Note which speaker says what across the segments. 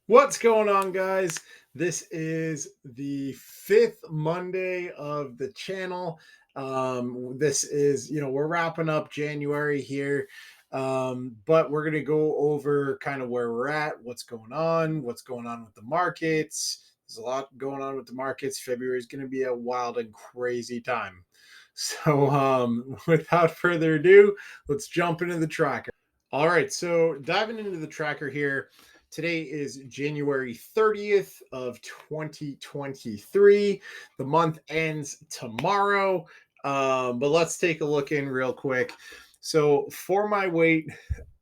Speaker 1: What's going on, guys? This is the fifth Monday of the channel. This is, we're wrapping up January here, but we're going to go over kind of where we're at, what's going on with the markets. There's a lot going on with the markets. February is going to be a wild and crazy time. So, without further ado, let's jump into the tracker. All right, so diving into the tracker here. Today is January 30th of 2023. The month ends tomorrow. But let's take a look in real quick. So for my weight,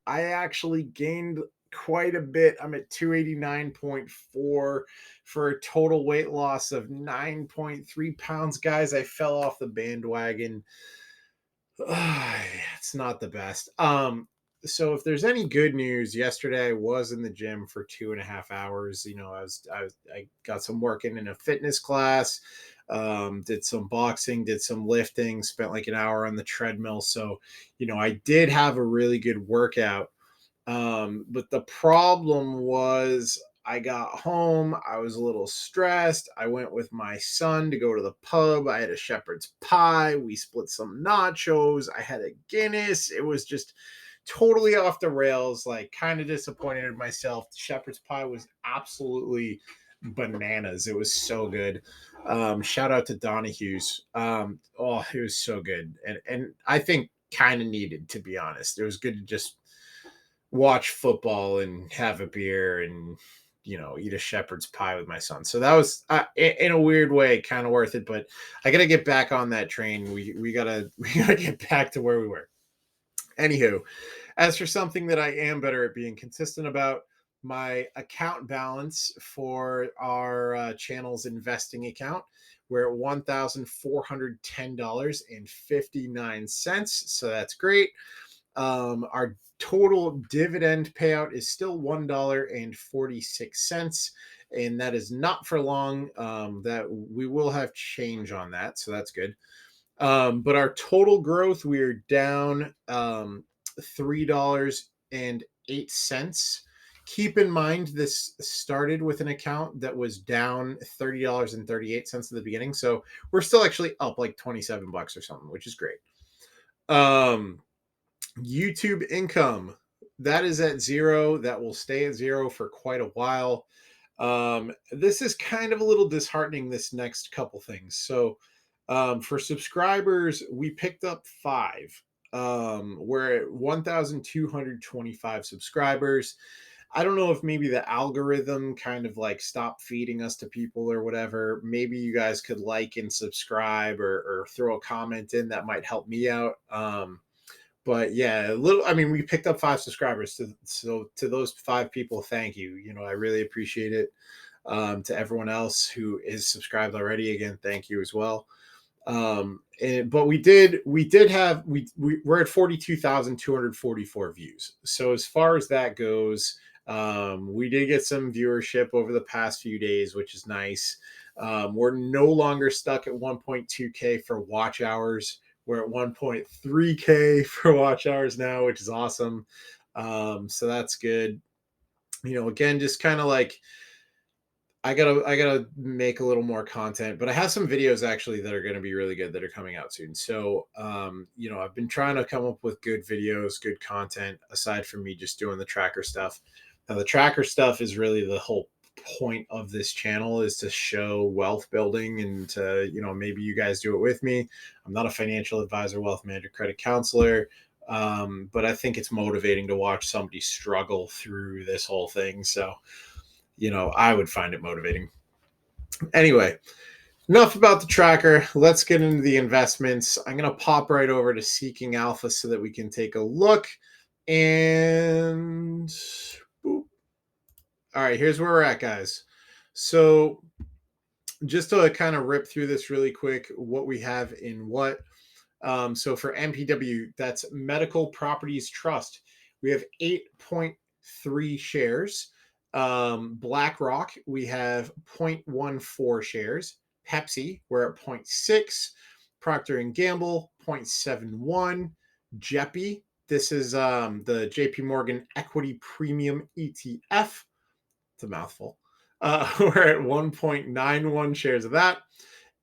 Speaker 1: I actually gained quite a bit. I'm at 289.4 for a total weight loss of 9.3 pounds. Guys, I fell off the bandwagon. It's not the best. So if there's any good news, yesterday I was in the gym for 2.5 hours. I got some work in a fitness class, did some boxing, did some lifting, spent like an hour on the treadmill. So, I did have a really good workout. But the problem was I got home, I was a little stressed. I went with my son to go to the pub. I had a shepherd's pie. We split some nachos. I had a Guinness. It was just totally off the rails, like kind of disappointed in myself. The shepherd's pie was absolutely bananas. It was so good. Shout out to Donahue's. Oh, it was so good. And I think kind of needed, to be honest. It was good to just watch football and have a beer and eat a shepherd's pie with my son. So that was in a weird way kind of worth it, but I got to get back on that train. We got to we got to get back to where we were. Anywho, as for something that I am better at being consistent about, my account balance for our channel's investing account, we're at $1,410.59. So that's great. Our total dividend payout is still $1.46, and that is not for long. That we will have change on that, so that's good. But our total growth, we're down $3.08. Keep in mind, this started with an account that was down $30.38 at the beginning, so we're still actually up like $27 or something, which is great. YouTube income, that is at zero. That will stay at zero for quite a while. This is kind of a little disheartening, this next couple things. So for subscribers, we picked up 5. We're at 1,225 subscribers. I don't know if maybe the algorithm kind of like stopped feeding us to people or whatever. Maybe you guys could like and subscribe or throw a comment in. That might help me out. But yeah, we picked up 5 subscribers. So to those 5 people, thank you. I really appreciate it. To everyone else who is subscribed already, again, thank you as well. But we're at 42,244 views. So as far as that goes, we did get some viewership over the past few days, which is nice. We're no longer stuck at 1.2K for watch hours. We're at 1.3K for watch hours now, which is awesome. So that's good. Again, just kind of like I gotta make a little more content, but I have some videos actually that are going to be really good that are coming out soon. So, I've been trying to come up with good videos, good content aside from me just doing the tracker stuff. Now, the tracker stuff is really the whole point of this channel, is to show wealth building and to, maybe you guys do it with me. I'm not a financial advisor, wealth manager, credit counselor. But I think it's motivating to watch somebody struggle through this whole thing. So, I would find it motivating. Anyway, enough about the tracker. Let's get into the investments. I'm going to pop right over to Seeking Alpha so that we can take a look. And boop. All right, here's where we're at, guys. So just to kind of rip through this really quick, what we have in what. So for MPW, that's Medical Properties Trust. We have 8.3 shares. BlackRock, we have 0.14 shares. Pepsi, we're at 0.6. Procter & Gamble, 0.71. JEPI, this is the JP Morgan Equity Premium ETF. It's a mouthful. We're at 1.91 shares of that.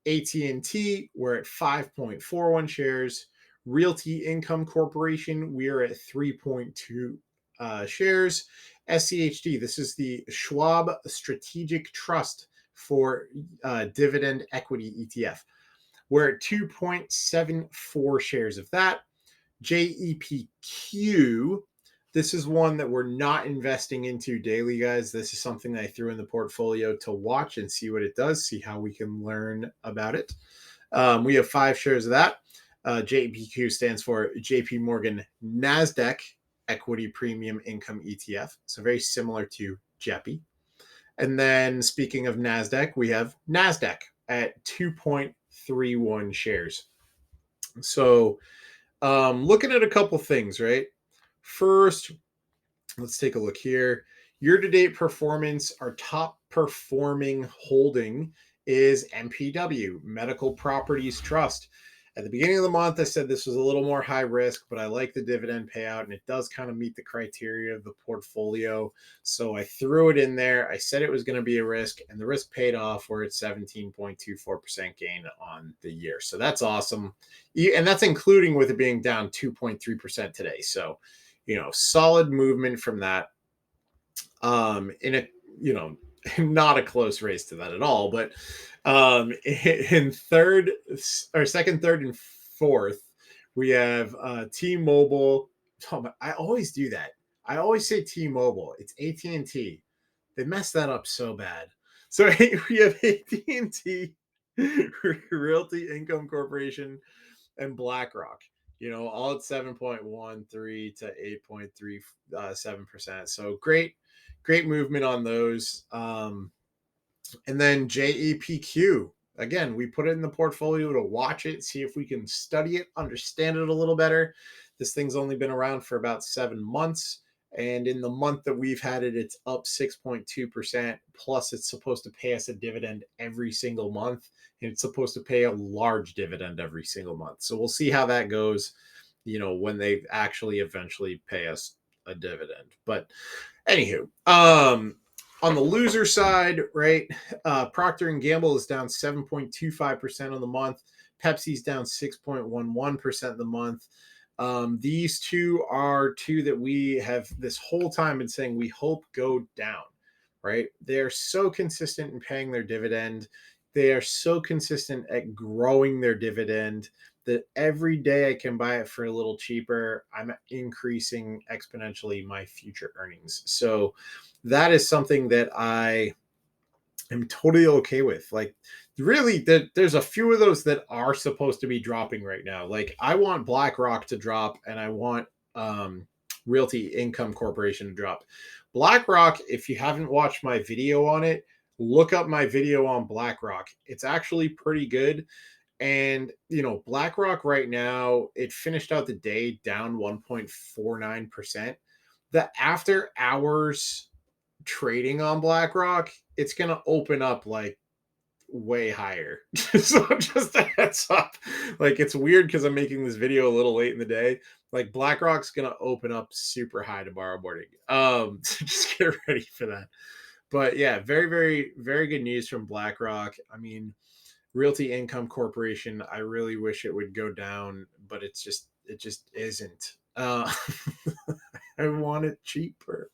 Speaker 1: AT&T, we're at 5.41 shares. Realty Income Corporation, we're at 3.2 shares. SCHD, this is the Schwab Strategic Trust for Dividend Equity ETF. We're at 2.74 shares of that. JEPQ, this is one that we're not investing into daily, guys. This is something that I threw in the portfolio to watch and see what it does, see how we can learn about it. We have 5 shares of that. JEPQ stands for JP Morgan NASDAQ Equity Premium Income ETF. So very similar to JEPI. And then speaking of NASDAQ, we have NASDAQ at 2.31 shares. So looking at a couple things, right? First, let's take a look here. Year-to-date performance, our top performing holding is MPW, Medical Properties Trust. At the beginning of the month, I said this was a little more high risk, but I like the dividend payout, and it does kind of meet the criteria of the portfolio. So I threw it in there. I said it was going to be a risk, and the risk paid off. We're at 17.24% gain on the year. So that's awesome. And that's including with it being down 2.3% today. So, solid movement from that. In a, not a close race to that at all, but in third or second, third, and fourth, we have T-Mobile. I always do that. I always say T-Mobile. It's AT&T. They messed that up so bad. So we have AT&T, Realty Income Corporation, and BlackRock. All at 7.13 to 8.37%. So great movement on those. And then JEPQ. Again, we put it in the portfolio to watch it, see if we can study it, understand it a little better. This thing's only been around for about 7 months. And in the month that we've had it, it's up 6.2%. Plus, it's supposed to pay us a dividend every single month. And it's supposed to pay a large dividend every single month. So we'll see how that goes, when they actually eventually pay us a dividend. But anywho, on the loser side, right, Procter & Gamble is down 7.25% on the month. Pepsi's down 6.11% the month. These two are two that we have this whole time been saying we hope go down, right? They're so consistent in paying their dividend. They are so consistent at growing their dividend that every day I can buy it for a little cheaper, I'm increasing exponentially my future earnings. So that is something that I am totally okay with. Like, really, there's a few of those that are supposed to be dropping right now. Like, I want BlackRock to drop, and I want Realty Income Corporation to drop. BlackRock, if you haven't watched my video on it, look up my video on BlackRock. It's actually pretty good. And, BlackRock right now, it finished out the day down 1.49%. The after hours trading on BlackRock, it's going to open up like way higher. So just a heads up. Like, it's weird because I'm making this video a little late in the day. Like, BlackRock's going to open up super high tomorrow morning. So just get ready for that. But yeah, very, very, very good news from BlackRock. I mean, Realty Income Corporation, I really wish it would go down, but it just isn't. I want it cheaper.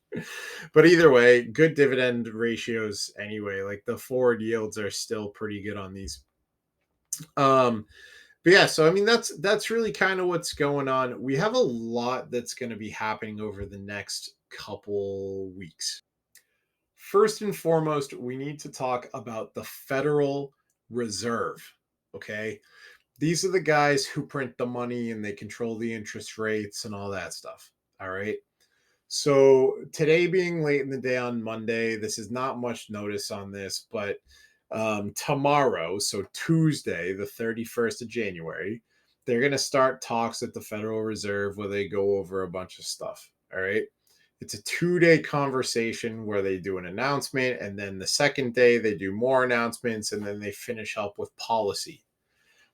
Speaker 1: But either way, good dividend ratios anyway. Like, the forward yields are still pretty good on these. But yeah, so I mean that's really kind of what's going on. We have a lot that's going to be happening over the next couple weeks. First and foremost, we need to talk about the Federal Reserve. Okay. These are the guys who print the money and they control the interest rates and all that stuff. All right. So today being late in the day on Monday, this is not much notice on this, but tomorrow, so Tuesday, the 31st of January, they're going to start talks at the Federal Reserve where they go over a bunch of stuff. All right. It's a 2-day conversation where they do an announcement, and then the second day they do more announcements, and then they finish up with policy.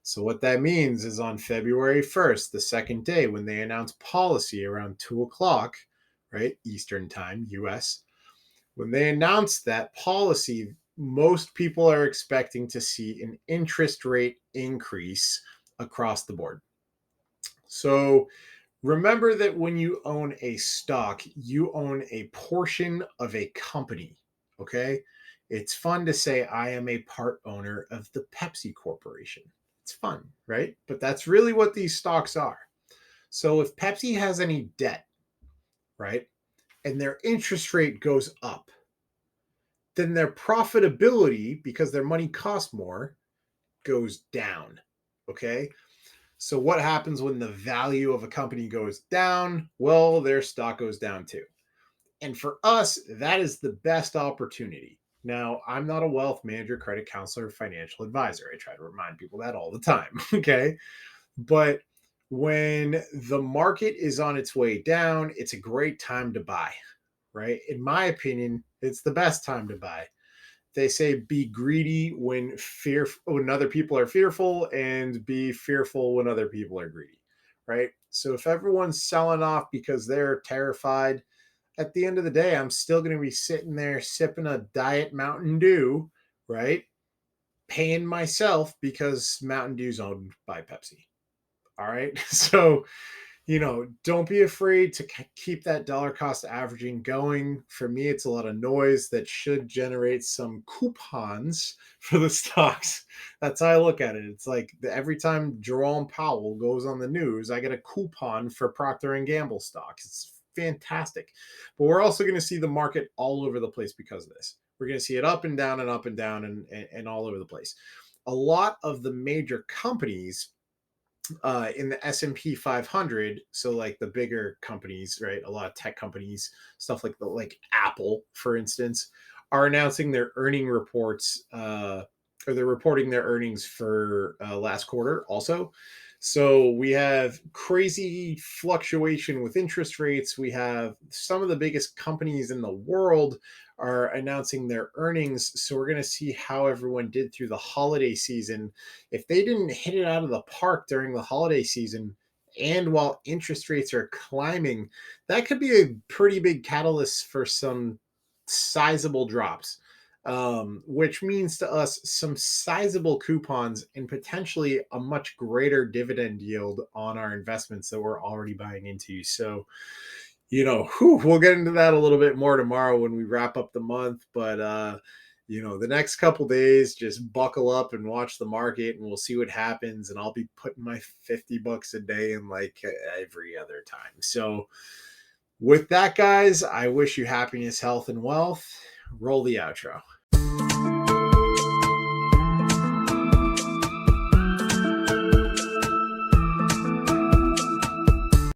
Speaker 1: So what that means is on February 1st, the second day, when they announce policy around 2 o'clock, right, Eastern time, US, When they announced that policy, most people are expecting to see an interest rate increase across the board. So remember that when you own a stock, you own a portion of a company. Okay. It's fun to say, I am a part owner of the Pepsi Corporation. It's fun, right? But that's really what these stocks are. So if Pepsi has any debt, right, and their interest rate goes up, then their profitability, because their money costs more, goes down. Okay. So what happens when the value of a company goes down? Well, their stock goes down too. And for us, that is the best opportunity. Now, I'm not a wealth manager, credit counselor, financial advisor. I try to remind people that all the time. Okay. But when the market is on its way down, it's a great time to buy, right? In my opinion, it's the best time to buy. They say be greedy when other people are fearful, and be fearful when other people are greedy, right? So if everyone's selling off because they're terrified, at the end of the day, I'm still going to be sitting there sipping a diet Mountain Dew, right? Paying myself because Mountain Dew's owned by Pepsi. All right. So don't be afraid to keep that dollar cost averaging going. For me, it's a lot of noise that should generate some coupons for the stocks. That's how I look at it. It's like every time Jerome Powell goes on the news, I get a coupon for Procter and Gamble stocks. It's fantastic. But we're also going to see the market all over the place because of this. We're going to see it up and down and up and down and all over the place. A lot of the major companies in the S&P 500, so like the bigger companies, right, a lot of tech companies, stuff like Apple, for instance, are announcing their earning reports, or they're reporting their earnings for last quarter also. So we have crazy fluctuation with interest rates. We have some of the biggest companies in the world are announcing their earnings. So we're going to see how everyone did through the holiday season. If they didn't hit it out of the park during the holiday season, and while interest rates are climbing, that could be a pretty big catalyst for some sizable drops, which means to us some sizable coupons and potentially a much greater dividend yield on our investments that we're already buying into. So, we'll get into that a little bit more tomorrow when we wrap up the month. But the next couple days, just buckle up and watch the market, and we'll see what happens. And I'll be putting my $50 a day in like every other time. So, with that, guys, I wish you happiness, health, and wealth. Roll the outro.